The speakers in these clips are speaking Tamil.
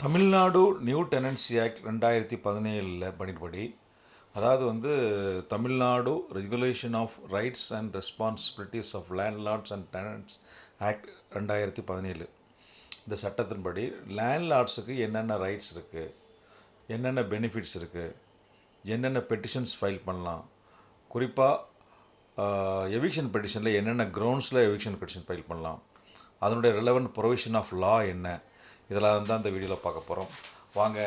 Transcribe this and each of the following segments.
தமிழ்நாடு நியூ டெனன்சி ஆக்ட் 2017 படிப்படி Tamil Nadu regulation of rights and responsibilities of landlords and tenants act 2017 இந்த சட்டத்தின்படி லேண்ட்லார்ட்ஸுக்கு என்னென்ன ரைட்ஸ் இருக்குது, என்னென்ன பெனிஃபிட்ஸ் இருக்குது, என்னென்ன பெட்டிஷன்ஸ் ஃபைல் பண்ணலாம், குறிப்பாக எவிக்ஷன் பெட்டிஷனில் என்னென்ன கிரவுண்ட்ஸில் எவிக்ஷன் பெட்டிஷன் ஃபைல் பண்ணலாம், அதனுடைய ரெலவெண்ட் ப்ரொவிஷன் ஆஃப் லா என்ன, இதெல்லாம் தான் இந்த வீடியோவில் பார்க்க போகிறோம். வாங்க.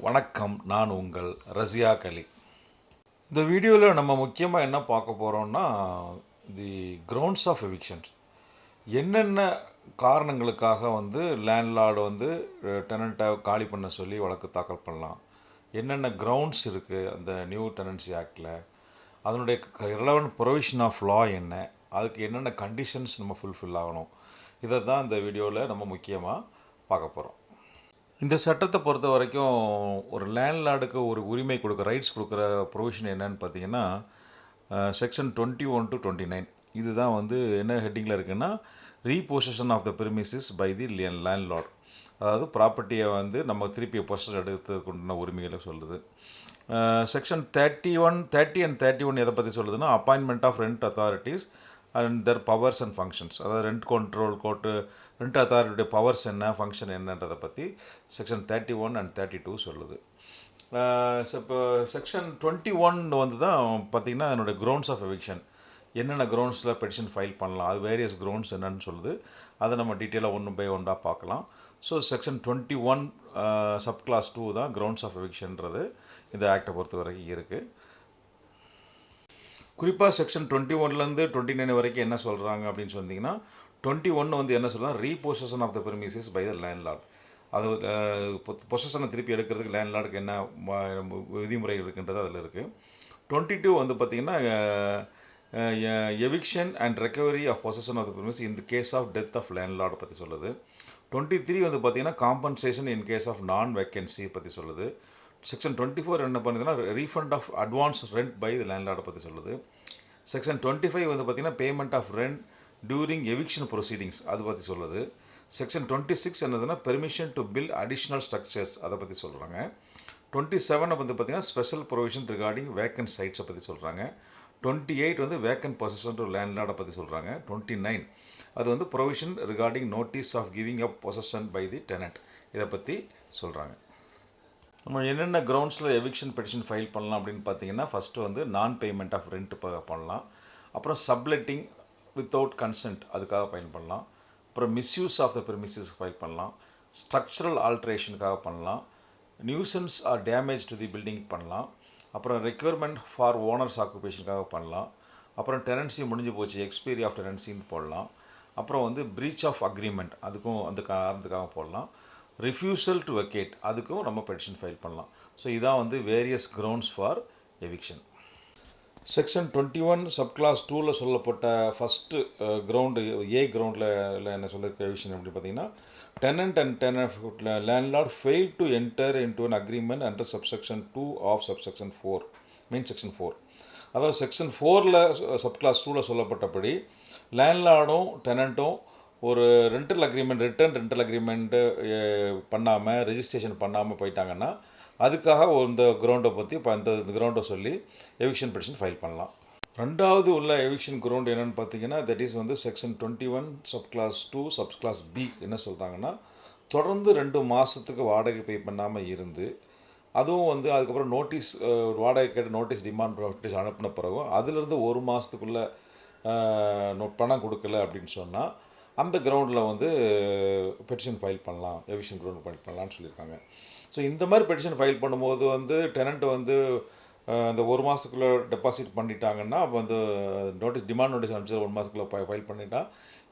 வணக்கம், நான் உங்கள் ரஸியா கலி. இந்த வீடியோவில் நம்ம முக்கியமாக என்ன பார்க்க போகிறோம்னா, தி கிரவுண்ட்ஸ் ஆஃப் எவிக்ஷன்ஸ். என்னென்ன காரணங்களுக்காக லேண்ட்லார்டு டெனண்ட்டை காலி பண்ண சொல்லி வழக்கு தாக்கல் பண்ணலாம், என்னென்ன கிரவுண்ட்ஸ் இருக்குது அந்த நியூ டெனன்சி ஆக்டில், அதனுடைய ரெலவெண்ட் ப்ரொவிஷன் ஆஃப் லா என்ன, அதுக்கு என்னென்ன கண்டிஷன்ஸ் நம்ம ஃபுல்ஃபில் ஆகணும், இதை தான் இந்த வீடியோவில் நம்ம முக்கியமாக பார்க்க போகிறோம். இந்த சட்டத்தை பொறுத்த வரைக்கும் ஒரு லேண்ட்லார்டுக்கு ஒரு உரிமை கொடுக்க, ரைட்ஸ் கொடுக்குற ப்ரொவிஷன் என்னன்னு பார்த்தீங்கன்னா, செக்ஷன் 21 to 29. இதுதான் என்ன ஹெட்டிங்கில் இருக்குன்னா, repossession of the premises by the landlord. அதாவது ப்ராப்பர்ட்டியை நம்ம திருப்பி பொசஸ் எடுத்துக்கொண்ட உரிமைகளை சொல்லுது. செக்ஷன் 30 and 31 எதை பற்றி சொல்லுதுன்னா, appointment of rent authorities and their powers and functions. அதாவது ரெண்ட் கண்ட்ரோல் கோர்ட்டு, ரெண்ட் அத்தாரிட்டியுடைய பவர்ஸ் என்ன, ஃபங்க்ஷன் என்னன்றதை பற்றி செக்ஷன் 31 and 32 சொல்லுது. இப்போ செக்ஷன் 21 தான் பார்த்திங்கன்னா என்னுடைய கிரவுண்ட்ஸ் ஆஃப் எவிக்ஷன். என்னென்ன கிரவுண்ட்ஸில் பெட்டிஷன் ஃபைல் பண்ணலாம், அது வேரியஸ் கிரவுண்ட்ஸ் என்னன்னு சொல்லுது. அதை நம்ம டீட்டெயிலாக ஒன்று பை ஒன்றாக பார்க்கலாம். ஸோ செக்ஷன் 21 சப் கிளாஸ் 2 தான் கிரவுண்ட்ஸ் ஆஃப் எவிக்ஷன்றது இந்த ஆக்டை பொறுத்த வரைக்கும் இருக்குது. குறிப்பாக செக்ஷன் 21லேருந்து 29 வரைக்கும் என்ன சொல்கிறாங்க அப்படின்னு சொன்னீங்கன்னா, 21 என்ன சொல்கிறாங்க, repossession of the premises by the landlord. அது பொசஷனை திருப்பி எடுக்கிறதுக்கு லேண்ட்லார்டுக்கு என்ன விதிமுறை இருக்குன்றது அதில் இருக்குது. 22 பார்த்திங்கன்னா eviction and recovery of possession of the premise in the case of death of லேண்ட்லார்டை பற்றி சொல்லுது. 23 பார்த்திங்கன்னா compensation in case of non vacancy பற்றி சொல்லுது. செக்ஷன் 24 என்ன பண்ணுதுன்னா, refund of advance rent by the லேண்ட்லார்டை பற்றி சொல்லுது. செக்ஷன் 25 பார்த்திங்கன்னா payment of rent during eviction proceedings அதை பற்றி சொல்லுது. செக்ஷன் 26 என்னதுன்னா permission to build additional structures அதை பற்றி சொல்கிறாங்க. 27 பார்த்திங்கன்னா ஸ்பெஷல் ப்ரொவிஷன் ரிகார்டிங் வேக்கன்ட் சைட்ஸை பற்றி சொல்கிறாங்க. 28 வேக்கன்ட் பொசஷன் டு லேண்ட்லார்டை பற்றி சொல்கிறாங்க. 29 அது provision regarding notice of giving up possession by the tenant இதை பற்றி சொல்கிறாங்க. நம்ம என்னென்ன கிரவுண்ட்ஸில் எவிக்ஷன் பெட்டிஷன் ஃபைல் பண்ணலாம் அப்படின்னு பார்த்தீங்கன்னா, ஃபஸ்ட்டு நான் பேமெண்ட் ஆஃப் ரெண்ட் பண்ணலாம். அப்புறம் சப்லெட்டிங் வித்தவுட் கன்சென்ட் அதுக்காக ஃபைல் பண்ணலாம். அப்புறம் misuse of the premises file பண்ணலாம். ஸ்ட்ரக்சரல் ஆல்ட்ரேஷனுக்காக பண்ணலாம். Nuisance or damage to the building பண்ணலாம். அப்புறம் ரெக்யர்மெண்ட் ஃபார் ஓனர்ஸ் ஆக்குபேஷனுக்காக பண்ணலாம். அப்புறம் டெனன்சி முடிஞ்சு போச்சு, எக்ஸ்பைரி ஆஃப் டெனன்சின்னு போடலாம். அப்புறம் பிரீச் ஆஃப் அக்ரிமெண்ட் அதுக்கும் அந்த காரணத்துக்காக போடலாம். ரிஃப்யூசல் டு வெக்கேட் அதுக்கும் நம்ம பெட்டிஷன் ஃபைல் பண்ணலாம். ஸோ இதான் various grounds for eviction. Section 21 sub clause 2ல் சொல்லப்பட்ட ஃபஸ்ட்டு கிரவுண்டு ஏ கிரவுண்டில் என்ன சொல்லியிருக்க எவிக்ஷன் அப்படின்னு பார்த்தீங்கன்னா, tenant and landlord fail to enter into an agreement under subsection 2 of subsection 4 mean section 4. அதாவது செக்ஷன் 4ல் சப் கிளாஸ் 2ல் சொல்லப்பட்டபடி லேண்ட்லார்டும் டெனண்ட்டும் ஒரு ரிட்டன் ரெண்டல் அக்ரிமெண்ட்டு பண்ணாமல், ரெஜிஸ்ட்ரேஷன் பண்ணாமல் போயிட்டாங்கன்னா, அதுக்காக இந்த கிரவுண்டை பற்றி இப்போ இந்த கிரவுண்டை சொல்லி எவிக்ஷன் பெட்டிஷன் ஃபைல் பண்ணலாம். ரெண்டாவது உள்ள எவிக்ஷன் கிரவுண்ட் என்னென்னு பார்த்தீங்கன்னா, that is section 21 sub clause 2 sub clause B என்ன சொல்கிறாங்கன்னா, தொடர்ந்து 2 மாதத்துக்கு வாடகை பே பண்ணாமல் இருந்து, அதுவும் அதுக்கப்புறம் நோட்டீஸ் வாடகை கேட்டு நோட்டீஸ் டிமாண்ட் நோட்டீஸ் அனுப்பின பிறகும் அதிலிருந்து 1 மாதத்துக்குள்ளே பணம் கொடுக்கல அப்படின்னு சொன்னால், அந்த கிரவுண்டில் பெட்டிஷன் ஃபைல் பண்ணலாம், எவிக்ஷன் கிரவுண்ட் ஃபைல் பண்ணலான்னு சொல்லியிருக்காங்க. ஸோ இந்த மாதிரி பெட்டிஷன் ஃபைல் பண்ணும்போது டெனண்ட் அந்த 1 மாதத்துக்குள்ளே டெபாசிட் பண்ணிட்டாங்கன்னா, அப்போ நோட்டீஸ் டிமாண்ட் நோட்டீஸ் அனுப்பிச்சு 1 மாதத்துக்குள்ளே ஃபைல் பண்ணிட்டா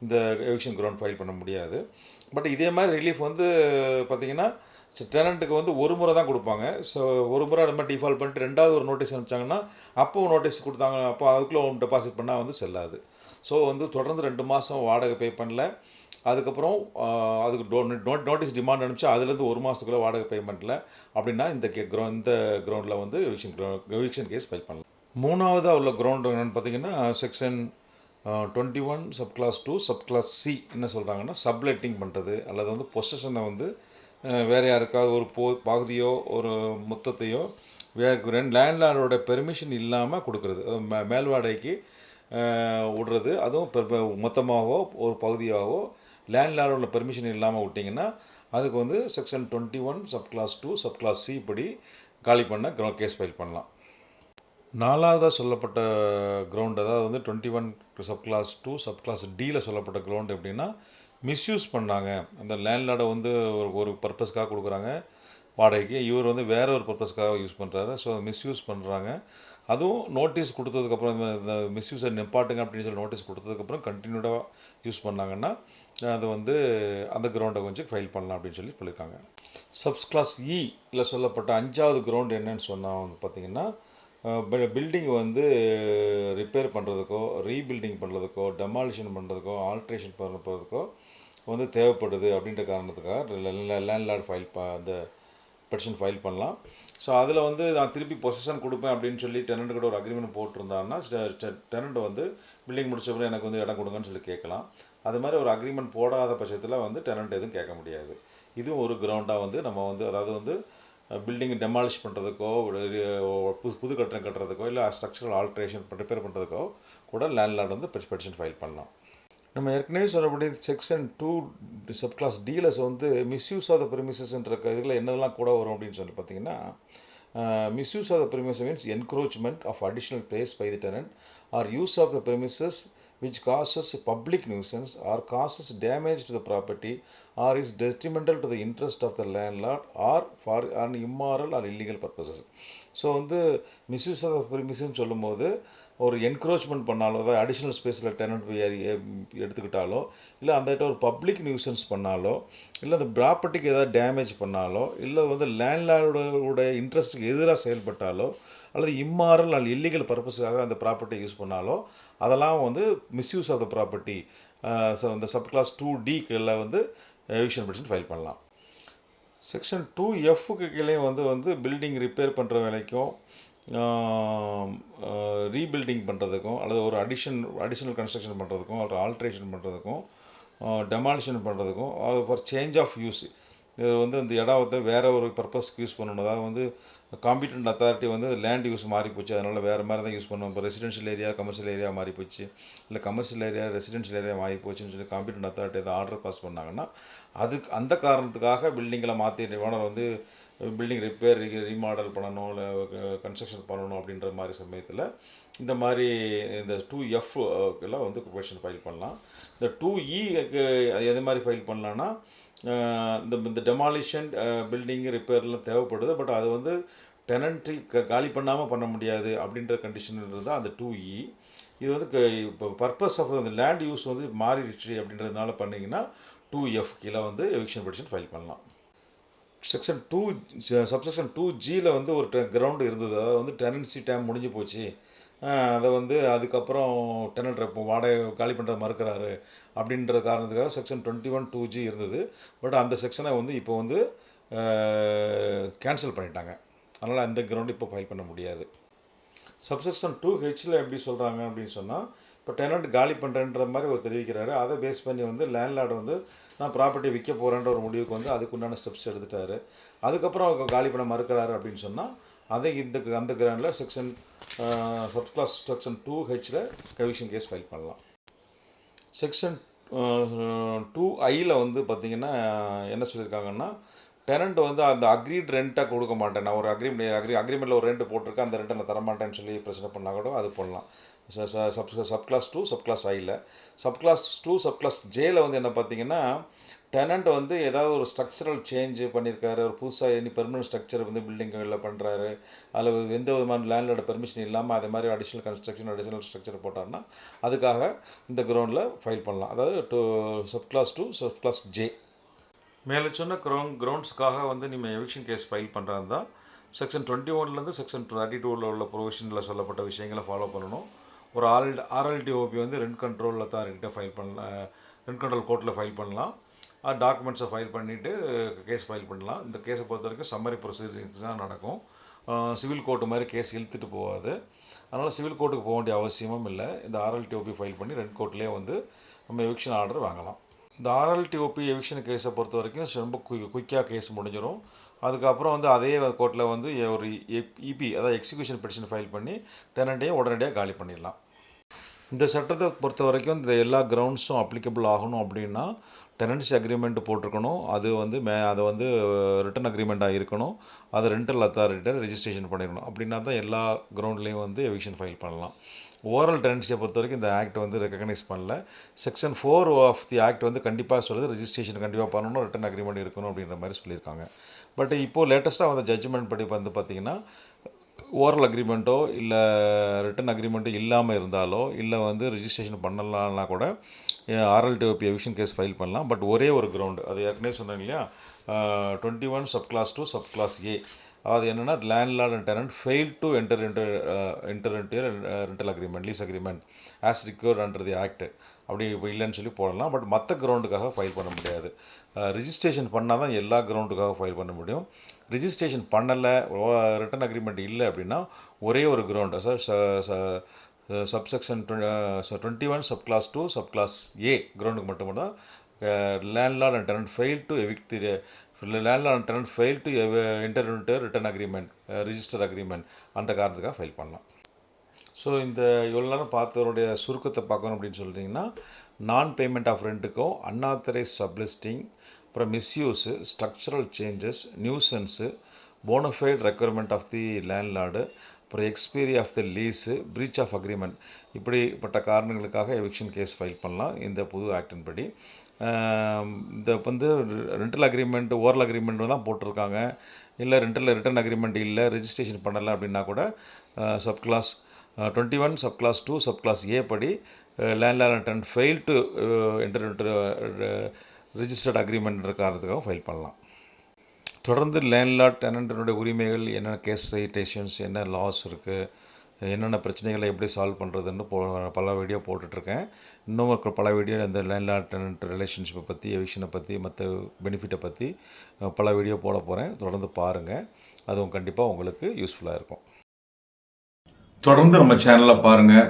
இந்த எவிக்ஷன் கிரவுண்ட் ஃபைல் பண்ண முடியாது. பட் இதே மாதிரி ரிலீஃப் பார்த்திங்கன்னா, டெனண்ட்டுக்கு ஒரு முறை தான் கொடுப்பாங்க. ஸோ ஒரு முறை அது மாதிரி டிஃபால்ட் பண்ணிட்டு ரெண்டாவது ஒரு நோட்டீஸ் அனுப்பிச்சாங்கன்னா, அப்போது நோட்டீஸ் கொடுத்தாங்க, அப்போ அதுக்குள்ளே டெபாசிட் பண்ணால் செல்லாது. ஸோ தொடர்ந்து 2 மாதம் வாடகை பே பண்ணல, அதுக்கப்புறம் அதுக்கு நோட்டீஸ் டிமாண்ட் அனுப்பிச்சு அதுலேருந்து 1 மாதத்துக்குள்ளே வாடகை பேமெண்ட்டில் அப்படின்னா இந்த கிரவுண்டில் எவிக்ஷன் கேஸ் ஃபைல் பண்ணலாம். மூணாவதாக உள்ள கிரவுண்டு என்னென்னு பார்த்தீங்கன்னா, section 21 sub clause 2 sub clause C என்ன சொல்கிறாங்கன்னா, சப்லெட்டிங் பண்ணுறது அல்லது பொசஷனை வேறு யாருக்காவது ஒரு பகுதியோ ஒரு மொத்தத்தையோ லேண்ட்லார்டோட பெர்மிஷன் இல்லாமல் கொடுக்குறது, மேல் வாடகைக்கு விடுறது. அதுவும் மொத்தமாகவோ ஒரு பகுதியாகவோ லேண்ட்லார்டோட பெர்மிஷன் இல்லாமல் விட்டிங்கன்னா அதுக்கு வந்து செக்ஷன் 21 சப்கிளாஸ் 2 சப்கிளாஸ் சி படி காலி பண்ண கேஸ் ஃபைல் பண்ணலாம். நாலாவதாக சொல்லப்பட்ட கிரவுண்ட், அதாவது வந்து 21 சப்கிளாஸ் 2 சப்கிளாஸ் டியில் சொல்லப்பட்ட கிரவுண்ட் எப்படின்னா, மிஸ்யூஸ் பண்ணாங்க. அந்த லேண்ட்லார்டை வந்து ஒரு பர்பஸ்க்காக கொடுக்குறாங்க வாடகைக்கு, இவர் வந்து வேற ஒரு பர்பஸ்க்காக யூஸ் பண்ணுறாரு. ஸோ அதை மிஸ்யூஸ் பண்ணுறாங்க. அதுவும் நோட்டீஸ் கொடுத்ததுக்கப்புறம் இந்த மிஸ்யூஸை நிப்பாட்டுங்க அப்படின்னு சொல்லி நோட்டீஸ் கொடுத்ததுக்கப்புறம் கண்டினியூடாக யூஸ் பண்ணாங்கன்னா அது வந்து அந்த கிரவுண்டை கொஞ்சம் ஃபைல் பண்ணலாம் அப்படின்னு சொல்லி சொல்லியிருக்காங்க. சப்கிளாஸ் இயில் சொல்லப்பட்ட 5வது கிரவுண்ட் என்னன்னு சொன்னால் வந்து பார்த்திங்கன்னா, பில்டிங் வந்து ரிப்பேர் பண்ணுறதுக்கோ ரீபில்டிங் பண்ணுறதுக்கோ டெமாலிஷன் பண்ணுறதுக்கோ ஆல்ட்ரேஷன் பண்ணுறதுக்கோ வந்து தேவைப்படுது அப்படின்ற காரணத்துக்காக லேண்ட்லார்ட் அந்த பெட்டிஷன் ஃபைல் பண்ணலாம். ஸோ அதில் வந்து நான் திருப்பி பொசிஷன் கொடுப்பேன் அப்படின்னு சொல்லி டெனண்ட் கூட ஒரு அக்ரிமெண்ட் போட்டிருந்தாங்கன்னா டெனண்ட் வந்து பில்டிங் முடிச்சப்பறம் எனக்கு வந்து இடம் கொடுங்கன்னு சொல்லி கேட்கலாம். அது மாதிரி ஒரு அக்ரிமெண்ட் போடாத பட்சத்தில் வந்து டெனண்ட் எதுவும் கேட்க முடியாது. இதுவும் ஒரு கிரவுண்டாக வந்து நம்ம வந்து அதாவது வந்து பில்டிங் டெமாலிஷ் பண்ணுறதுக்கோ புது கட்டடம் கட்டுறதுக்கோ இல்லை ஸ்ட்ரக்சரல் ஆல்ட்ரேஷன் ரிப்பேர் பண்ணுறதுக்கோ கூட லேண்ட்லார்ட் வந்து பெட்டிஷன் ஃபைல் பண்ணலாம். நம்ம ஏற்கனவே சொன்னபடி செக்ஷன் 2 சப்கிளாஸ் டியில் வந்து மிஸ்யூஸ் ஆஃப் த ப்ரிமிசஸ்ன்ற இதில் என்னதெல்லாம் கூட வரும் அப்படின்னு சொல்லி பார்த்தீங்கன்னா, misuse of the premises means encroachment of additional place by the tenant or use of the premises which causes public nuisance or causes damage to the property or is detrimental to the interest of the landlord or for an immoral or illegal purposes. So வந்து மிஸ்யூஸ் ஆஃப் ப்ரிமிசஸ்ன்னு சொல்லும்போது ஒரு என்க்ரோச்மெண்ட் பண்ணாலோ, அதாவது அடிஷ்னல் ஸ்பேஸில் டெனண்ட் எடுத்துக்கிட்டாலோ, இல்லை அந்த ஒரு பப்ளிக் நியூசன்ஸ் பண்ணாலோ, இல்லை அந்த ப்ராப்பர்ட்டிக்கு ஏதாவது டேமேஜ் பண்ணாலோ, இல்லை வந்து லேண்ட்லார்டோட இன்ட்ரெஸ்ட்டுக்கு எதிராக செயல்பட்டாலோ, அல்லது இம்மாரல் அல்லது இல்லீகல் பர்பஸுக்காக அந்த ப்ராப்பர்ட்டி யூஸ் பண்ணாலோ அதெல்லாம் வந்து misuse of the property. So இந்த சப்கிளாஸ் 2டிக்குள்ள வந்து எவிக்ஷன் பெட்டிஷன் ஃபைல் பண்ணலாம். செக்ஷன் 2Fக்கு கீழே வந்து பில்டிங் ரிப்பேர் பண்ணுற வேலைக்கும் ரீபில்டிங் பண்ணுறதுக்கும் அல்லது ஒரு அடிஷ்னல் கன்ஸ்ட்ரக்ஷன் பண்ணுறதுக்கும் அல்லது ஆல்ட்ரேஷன் பண்ணுறதுக்கும் டெமாலிஷன் பண்ணுறதுக்கும் ஃபார் சேஞ்ச் ஆஃப் யூஸ், இது வந்து இந்த இடம் வந்து வேறு ஒரு பர்பஸ்க்கு யூஸ் பண்ணணும். அதாவது வந்து காம்பிட்டன்ட் அத்தாரிட்டி வந்து லேண்ட் யூஸ் மாறி போச்சு, அதனால் வேறு மாதிரி தான் யூஸ் பண்ணுவோம். இப்போ ரெசிடென்ஷியல் ஏரியா கமர்ஷியல் ஏரியா மாறி போச்சு, இல்லை கமர்ஷியல் ஏரியா ரெசிடென்ஷியல் ஏரியா மாறி போச்சுன்னு சொல்லி காம்பிட்டன்ட் அத்தாரிட்டி எதாவது ஆர்டர் பாஸ் பண்ணாங்கன்னா அதுக்கு அந்த காரணத்துக்காக பில்டிங்கில் மாற்றி ஓனர் வந்து பில்டிங் ரிப்பேர் ரீமாடல் பண்ணணும், இல்லை கன்ஸ்ட்ரக்ஷன் பண்ணணும் அப்படின்ற மாதிரி சமயத்தில் இந்த மாதிரி இந்த 2Fக்கெல்லாம் வந்து பெட்டிஷன் ஃபைல் பண்ணலாம். இந்த 2Eக்கு எது மாதிரி ஃபைல் பண்ணலான்னா, இந்த டெமாலிஷன் பில்டிங் ரிப்பேர்லாம் தேவைப்படுது, பட் அது வந்து டெனன்ட்ரி காலி பண்ணாமல் பண்ண முடியாது அப்படின்ற கண்டிஷன்ன்றது தான் அந்த 2E. இது வந்து இப்போ பர்பஸ் ஆஃப் அந்த லேண்ட் யூஸ் வந்து மாறிடுச்சு அப்படின்றதுனால பண்ணிங்கன்னா 2F கீழே வந்து எவிக்ஷன் பெட்டிஷன் ஃபைல் பண்ணலாம். செக்ஷன் 2 சப்செக்ஷன் 2Gயில் வந்து ஒரு கிரவுண்டு இருந்தது, அதாவது வந்து டெனன்சி டைம் முடிஞ்சு போச்சு, அதை வந்து அதுக்கப்புறம் டெனண்ட் இப்போ வாடகை காலி பண்ணுற மறுக்கிறாரு அப்படின்ற காரணத்துக்காக செக்ஷன் 21(2G) இருந்தது. பட் அந்த செக்ஷனை வந்து இப்போ வந்து கேன்சல் பண்ணிட்டாங்க. அதனால் அந்த கிரவுண்டு இப்போ ஃபைல் பண்ண முடியாது. சப்செக்ஷன் 2Hயில் எப்படி சொல்கிறாங்க அப்படின்னு சொன்னால், இப்போ டெனண்ட் காலி பண்ணுறேன்ற மாதிரி ஒரு தெரிவிக்கிறாரு. அதை பேஸ் பண்ணி வந்து லேண்ட்லார்டு வந்து நான் ப்ராப்பர்ட்டி விற்க போகிறேன்ற ஒரு முடிவுக்கு வந்து அதுக்குண்டான ஸ்டெப்ஸ் எடுத்துட்டாரு. அதுக்கப்புறம் காலி பண்ண மறுக்கிறாரு அப்படின்னு சொன்னால் அதை அந்த கிரவுண்டில் சப்கிளாஸ் செக்ஷன் 2Hயில் எவிக்ஷன் கேஸ் ஃபைல் பண்ணலாம். செக்ஷன் 2Iயில் வந்து பார்த்திங்கன்னா என்ன சொல்லியிருக்காங்கன்னா, டெனண்ட் வந்து அந்த அக்ரீட் ரெண்ட்டாக கொடுக்க மாட்டேன், நான் ஒரு அக்ரிமெண்ட்டில் ஒரு ரெண்ட் போட்டிருக்கேன், அந்த ரெண்ட்டை நான் தரமாட்டேன்னு சொல்லி பிரச்சனை பண்ணால் கூட அது பண்ணலாம். சப்கிளாஸ் 2 சப்கிளாஸ் ஐயில். சப்கிளாஸ் 2 சப்கிளாஸ் ஜேயில் வந்து என்ன பார்த்திங்கன்னா, டெனண்ட் வந்து ஏதாவது ஒரு ஸ்ட்ரக்சரல் சேஞ்சு பண்ணியிருக்காரு, ஒரு புதுசாக எனி பெர்மனன்ட் ஸ்ட்ரக்சர் வந்து பில்டிங்கில் பண்ணுறாரு, அதில் எந்த விதமான லேண்ட்லோட பெர்மிஷன் இல்லாமல் அதே மாதிரி அடிஷ்னல் ஸ்ட்ரக்சர் போட்டார்னா அதுக்காக இந்த கிரவுண்டில் ஃபைல் பண்ணலாம். அதாவது சப்கிளாஸ் 2 சப்கிளாஸ் ஜே. மேலே சொன்ன கிரவுண்ட்ஸ்க்காக வந்து நீங்கள் எவிக்ஷன் கேஸ் ஃபைல் பண்ணுறது தான் செக்ஷன் 21லேருந்து செக்ஷன் 32ல் உள்ள ப்ரொவிஷனில் சொல்லப்பட்ட விஷயங்களை ஃபாலோ பண்ணணும். ஒரு RLTOP வந்து ரெண்ட் கண்ட்ரோல் அத்தாரிட்டிகிட்ட ஃபைல் பண்ணலாம், ரெண்ட் கண்ட்ரோல் கோர்ட்டில் ஃபைல் பண்ணலாம். டாக்குமெண்ட்ஸை ஃபைல் பண்ணிவிட்டு கேஸ் ஃபைல் பண்ணலாம். இந்த கேஸை பொறுத்த வரைக்கும் சம்மரி ப்ரொசீஜர்ஸ் தான் நடக்கும். சிவில் கோர்ட்டு மாதிரி கேஸ் இழுத்துட்டு போகாது. அதனால் சிவில் கோர்ட்டுக்கு போக வேண்டிய அவசியமும் இல்லை. இந்த RLTOP ஃபைல் பண்ணி ரெண்ட் கோர்ட்லேயே வந்து நம்ம எவிக்ஷன் ஆர்டர் வாங்கலாம். இந்த ஆர்எல்டிஓபி எவிக்ஷன் கேஸை பொறுத்த வரைக்கும் ரொம்ப குயிக்காக கேஸ் முடிஞ்சிடும். அதுக்கப்புறம் வந்து அதே கோர்ட்டில் வந்து ஒரு இபி அதாவது எக்ஸிக்யூஷன் பெட்டிஷன் ஃபைல் பண்ணி டெனண்ட்டையும் உடனடியாக காலி பண்ணிடலாம். இந்த சட்டத்தை பொறுத்த வரைக்கும் இந்த எல்லா கிரவுண்ட்ஸும் அப்ளிகபிள் ஆகணும் அப்படின்னா டெனன்சி அக்ரிமெண்ட் போட்டிருக்கணும். அது வந்து அதை வந்து ரிட்டன் அக்ரிமெண்ட்டாக இருக்கணும். அதை ரெண்டல் அத்தாரிட்டியை ரெஜிஸ்ட்ரேஷன் பண்ணிடணும். அப்படின்னா தான் எல்லா கிரவுண்ட்லேயும் வந்து எவிக்ஷன் ஃபைல் பண்ணலாம். ஓரல் டெனன்சியை பொறுத்த வரைக்கும் இந்த ஆக்ட் வந்து ரெக்கக்னைஸ் பண்ணல. செக்ஷன் 4 ஆஃப் தி ஆக்ட் வந்து கண்டிப்பாக சொல்லுது ரெஜிஸ்ட்ரேஷன் கண்டிப்பாக பண்ணணும், ரிட்டன் அக்ரிமெண்ட் இருக்கணும் அப்படின்ற மாதிரி சொல்லியிருக்காங்க. பட் இப்போது லேட்டஸ்ட்டாக வந்த ஜட்ஜ்மெண்ட் படி வந்து பார்த்திங்கன்னா ஓரல் அக்ரிமெண்ட்டோ இல்லை ரிட்டன் அக்ரிமெண்ட்டோ இல்லாமல் இருந்தாலோ இல்லை வந்து ரெஜிஸ்ட்ரேஷன் பண்ணலாம்னா கூட ஆர்எல்டிஓபி எவிக்ஷன் கேஸ் ஃபைல் பண்ணலாம். பட் ஒரே ஒரு கிரவுண்டு, அது ஏற்கனவே சொன்னேன் இல்லையா, 21 subclass 2 subclass A. அது என்னென்னா landlord and tenant fail to enter rental agreement, lease agreement as required under the act. அப்படி இல்லைன்னு சொல்லி போடலாம். பட் மற்ற கிரவுண்டுக்காக ஃபைல் பண்ண முடியாது. ரிஜிஸ்ட்ரேஷன் பண்ணால் தான் எல்லா கிரவுண்டுக்காக ஃபைல் பண்ண முடியும். ரிஜிஸ்ட்ரேஷன் பண்ணலை, ரிட்டன் அக்ரிமெண்ட் இல்லை அப்படின்னா ஒரே ஒரு ground, subsection 21 subclass 2 subclass A கிரவுண்டுக்கு மட்டும்தான் landlord and tenant fail to evict the landlord and tenant fail to enter into written agreement, register agreement அந்த காரணத்துக்காக ஃபைல் பண்ணலாம். ஸோ இந்த இவ்வளோ நேரம் பார்த்தவருடைய சுருக்கத்தை பார்க்கணும் அப்படின்னு சொல்லிட்டிங்கன்னா, நான் பேமெண்ட் ஆஃப் ரெண்ட்டுக்கும் அன்ஆத்தரைஸ் சப்லிஸ்டிங், அப்புறம் misuse, structural changes, nuisance, bona fide requirement of the landlord, அப்புறம் expiry of the lease, breach of agreement, இப்படிப்பட்ட காரணங்களுக்காக எவிக்ஷன் கேஸ் ஃபைல் பண்ணலாம் இந்த புது ஆக்டின் படி. இந்த வந்து ரெண்டல் அக்ரிமெண்ட் ஓரல் அக்ரிமெண்ட் தான் போட்டிருக்காங்க, இல்லை ரிட்டன் அக்ரிமெண்ட் இல்லை, ரெஜிஸ்ட்ரேஷன் பண்ணலை அப்படின்னா கூட சப்கிளாஸ் 21 subclass 2 subclass A படி landlord and tenant fail to enter registered அக்ரிமெண்ட்ன்ற காரணத்துக்காக ஃபைல் பண்ணலாம். தொடர்ந்து லேண்ட்லார்ட் டெனன்ட்டினுடைய உரிமைகள், என்னென்ன கேஸ் சைட்டேஷன்ஸ், என்ன லாஸ் இருக்குது, என்னென்ன பிரச்சனைகளை எப்படி சால்வ் பண்ணுறதுன்னு பல வீடியோ போட்டுட்ருக்கேன். இன்னும் பல வீடியோ இந்த லேண்ட்லார்ட் டெனன்ட் ரிலேஷன்ஷிப்பை பற்றி, எவிக்ஷனை பற்றி, மற்ற பெனிஃபிட்டை பற்றி பல வீடியோ போட போகிறேன். தொடர்ந்து பாருங்கள், அதுவும் கண்டிப்பாக உங்களுக்கு யூஸ்ஃபுல்லாக இருக்கும். தொடர்ந்து நம்ம சேனலில் பாருங்கள்.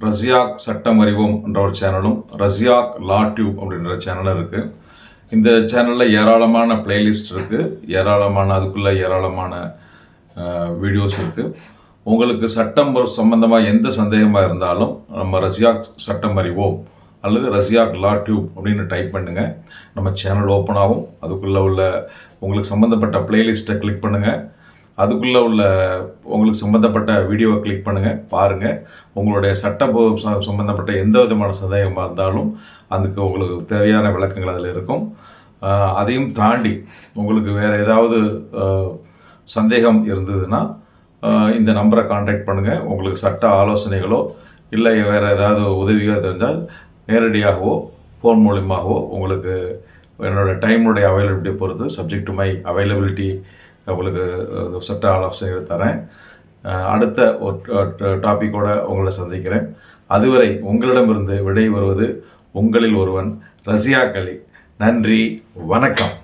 ரஷ்யாக் சட்டம் அறிவோம் என்ற ஒரு சேனலும், ரஷ்யாக் லா டியூப் அப்படின்ற சேனலும் இருக்குது. இந்த சேனலில் ஏராளமான பிளேலிஸ்ட் இருக்குது, அதுக்குள்ளே ஏராளமான வீடியோஸ் இருக்குது. உங்களுக்கு சட்டம் சம்பந்தமாக எந்த சந்தேகமாக இருந்தாலும் நம்ம ரஷ்யாக் சட்டம் அறிவோம் அல்லது ரஷ்யாக் லா டியூப் அப்படின்னு டைப் பண்ணுங்கள். நம்ம சேனல் ஓப்பன் ஆகும். அதுக்குள்ளே உள்ள உங்களுக்கு சம்மந்தப்பட்ட பிளேலிஸ்ட்டை கிளிக் பண்ணுங்கள். அதுக்குள்ளே உள்ள உங்களுக்கு சம்மந்தப்பட்ட வீடியோவை கிளிக் பண்ணுங்கள், பாருங்கள். உங்களுடைய சட்ட சம்மந்தப்பட்ட எந்த விதமான சந்தேகமாக இருந்தாலும் அதுக்கு உங்களுக்கு தேவையான விளக்கங்கள் அதில் இருக்கும். அதையும் தாண்டி உங்களுக்கு வேறு ஏதாவது சந்தேகம் இருந்ததுன்னா இந்த நம்பரை கான்டாக்ட் பண்ணுங்கள். உங்களுக்கு சட்ட ஆலோசனைகளோ இல்லை வேறு ஏதாவது உதவியோ தெரிஞ்சால் நேரடியாகவோ ஃபோன் மூலியமாகவோ உங்களுக்கு என்னோடய டைமுடைய அவைலபிலிட்டியை பொறுத்து, சப்ஜெக்ட் டு மை அவைலபிலிட்டி, உங்களுக்கு சட்ட ஆலோசனைகள் தரேன். அடுத்த ஒரு டாப்பிக்கோடு உங்களை சந்திக்கிறேன். அதுவரை உங்களிடமிருந்து விடை வருவது உங்களில் ஒருவன் ரஷ்யாக் அலி. நன்றி, வணக்கம்.